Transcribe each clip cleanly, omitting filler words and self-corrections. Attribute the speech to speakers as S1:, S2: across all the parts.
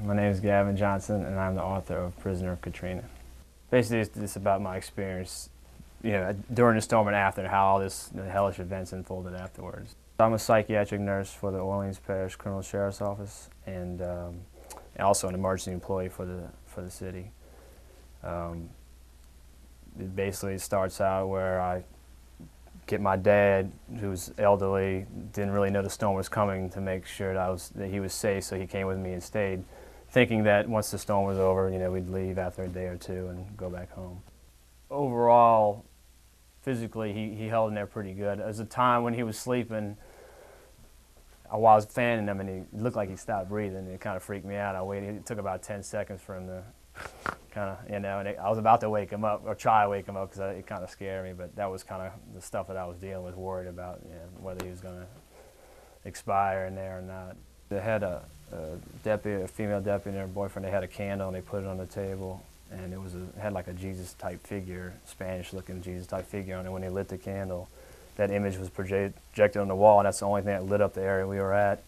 S1: My name is Gavin Johnson, and I'm the author of Prisoner of Katrina. Basically, it's about my experience, during the storm and after, and how all the hellish events unfolded afterwards. I'm a psychiatric nurse for the Orleans Parish Criminal Sheriff's Office, and also an emergency employee for the city. It basically starts out where I get my dad, who's elderly, didn't really know the storm was coming, to make sure that he was safe, so he came with me and stayed, thinking that once the storm was over, we'd leave after a day or two and go back home. Overall, physically, he held in there pretty good. There was a time when he was sleeping, while I was fanning him, and he looked like he stopped breathing. It kind of freaked me out. I waited. It took about 10 seconds for him to kind of, and I was about to wake him up, or try to wake him up, because it kind of scared me, but that was kind of the stuff that I was dealing with, worried about, whether he was going to expire in there or not. They had a female deputy and her boyfriend. They had a candle, and they put it on the table, and it had like a Jesus-type figure, Spanish-looking Jesus-type figure on it. When they lit the candle, that image was projected on the wall, and that's the only thing that lit up the area we were at.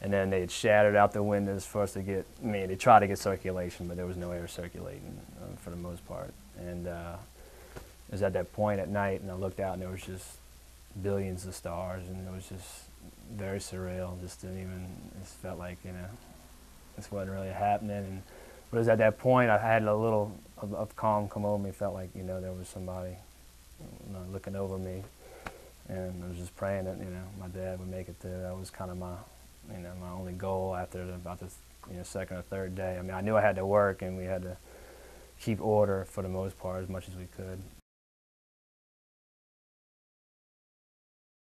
S1: And then they had shattered out the windows for us to get, they tried to get circulation, but there was no air circulating for the most part. And it was at that point at night, and I looked out, and there was just billions of stars, and it was just very surreal. Just didn't even, it felt like, this wasn't really happening. But it was at that point I had a little of calm come over me. Felt like, there was somebody looking over me. And I was just praying that, my dad would make it through. That was kind of my only goal after about the second or third day. I knew I had to work, and we had to keep order for the most part as much as we could.